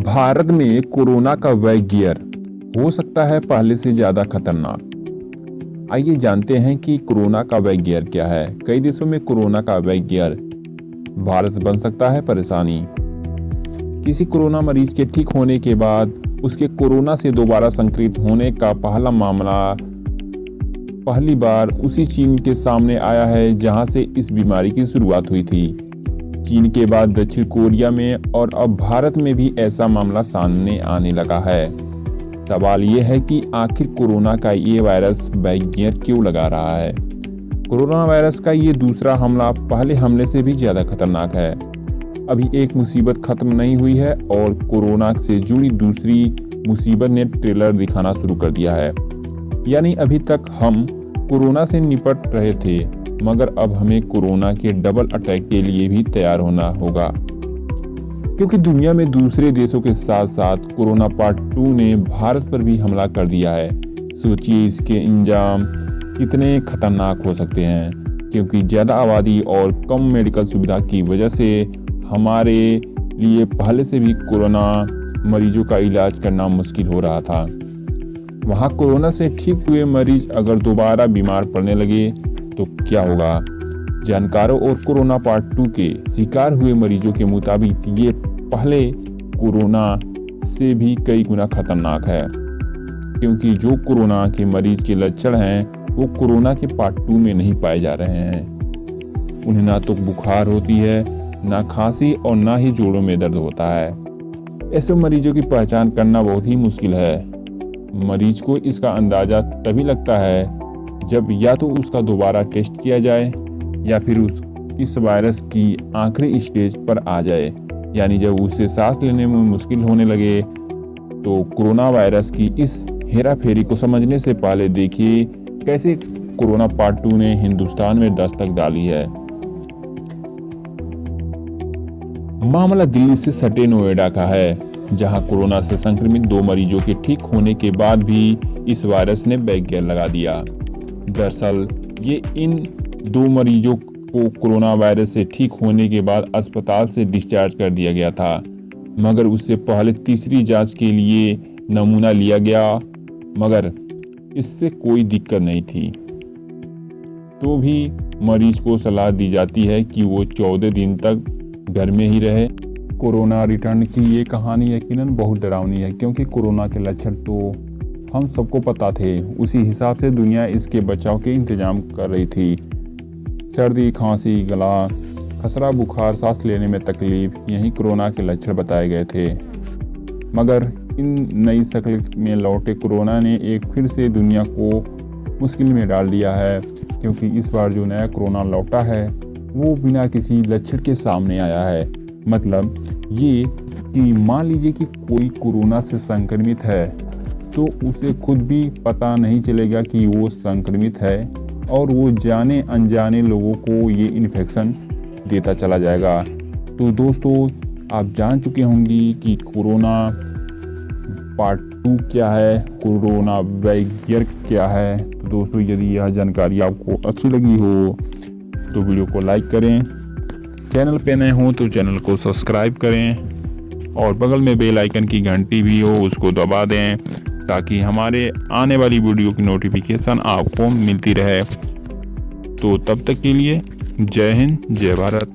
भारत में कोरोना का वैगियर हो सकता है पहले से ज्यादा खतरनाक। आइए जानते हैं कि कोरोना का वैगियर क्या है। कई देशों में कोरोना का वैगियर भारत बन सकता है परेशानी। किसी कोरोना मरीज के ठीक होने के बाद उसके कोरोना से दोबारा संक्रमित होने का पहला मामला पहली बार उसी चीन के सामने आया है जहां से इस बीमारी की शुरुआत हुई थी। चीन के बाद दक्षिण कोरिया में और अब भारत में भी ऐसा मामला सामने आने लगा है। सवाल ये है कि आखिर कोरोना का ये वायरस वैगियर क्यों लगा रहा है। कोरोना वायरस का ये दूसरा हमला पहले हमले से भी ज़्यादा खतरनाक है। अभी एक मुसीबत खत्म नहीं हुई है और कोरोना से जुड़ी दूसरी मुसीबत ने ट्रेलर दिखाना शुरू कर दिया है। यानी अभी तक हम कोरोना से निपट रहे थे, मगर अब हमें कोरोना के डबल अटैक के लिए भी तैयार होना होगा, क्योंकि दुनिया में दूसरे देशों के साथ साथ कोरोना पार्ट 2 ने भारत पर भी हमला कर दिया है। सोचिए इसके अंजाम कितने खतरनाक हो सकते हैं, क्योंकि ज़्यादा आबादी और कम मेडिकल सुविधा की वजह से हमारे लिए पहले से भी कोरोना मरीजों का इलाज करना मुश्किल हो रहा था। वहाँ कोरोना से ठीक हुए मरीज अगर दोबारा बीमार पड़ने लगे तो क्या होगा। जानकारों और कोरोना पार्ट 2 के शिकार हुए मरीजों के मुताबिक ये पहले कोरोना से भी कई गुना खतरनाक है, क्योंकि जो कोरोना के मरीज के लक्षण हैं वो कोरोना के पार्ट 2 में नहीं पाए जा रहे हैं। उन्हें ना तो बुखार होती है, ना खांसी और ना ही जोड़ों में दर्द होता है। ऐसे मरीजों की पहचान करना बहुत ही मुश्किल है। मरीज को इसका अंदाजा तभी लगता है जब या तो उसका दोबारा टेस्ट किया जाए या फिर इस वायरस की आखिरी स्टेज पर आ जाए, यानी जब उसे सांस लेने में मुश्किल होने लगे। तो कोरोना वायरस की इस हेराफेरी को समझने से पहले देखिए कैसे कोरोना पार्ट 2 ने हिंदुस्तान में दस्तक डाली है। मामला दिल्ली से सटे नोएडा का है, जहां कोरोना से संक्रमित 2 मरीजों के ठीक होने के बाद भी इस वायरस ने वैगियर लगा दिया। दरअसल ये इन 2 मरीजों को कोरोना वायरस से ठीक होने के बाद अस्पताल से डिस्चार्ज कर दिया गया था, मगर उससे पहले तीसरी जांच के लिए नमूना लिया गया, मगर इससे कोई दिक्कत नहीं थी। तो भी मरीज को सलाह दी जाती है कि वो 14 दिन तक घर में ही रहे। कोरोना रिटर्न की ये कहानी यकीनन बहुत डरावनी है, क्योंकि कोरोना के लक्षण तो हम सबको पता थे। उसी हिसाब से दुनिया इसके बचाव के इंतजाम कर रही थी। सर्दी, खांसी, गला खसरा, बुखार, सांस लेने में तकलीफ, यही कोरोना के लक्षण बताए गए थे। मगर इन नई शक्ल में लौटे कोरोना ने एक फिर से दुनिया को मुश्किल में डाल दिया है, क्योंकि इस बार जो नया कोरोना लौटा है वो बिना किसी लक्षण के सामने आया है। मतलब ये कि मान लीजिए कि कोई कोरोना से संक्रमित है तो उसे खुद भी पता नहीं चलेगा कि वो संक्रमित है, और वो जाने अनजाने लोगों को ये इन्फेक्शन देता चला जाएगा। तो दोस्तों, आप जान चुके होंगे कि कोरोना पार्ट 2 क्या है, कोरोना वैगियर क्या है। तो दोस्तों, यदि यह जानकारी आपको अच्छी लगी हो तो वीडियो को लाइक करें, चैनल पे नए हो तो चैनल को सब्सक्राइब करें, और बगल में बेल आइकन की घंटी भी हो उसको दबा दें, ताकि हमारे आने वाली वीडियो की नोटिफिकेशन आपको मिलती रहे। तो तब तक के लिए जय हिंद, जय भारत।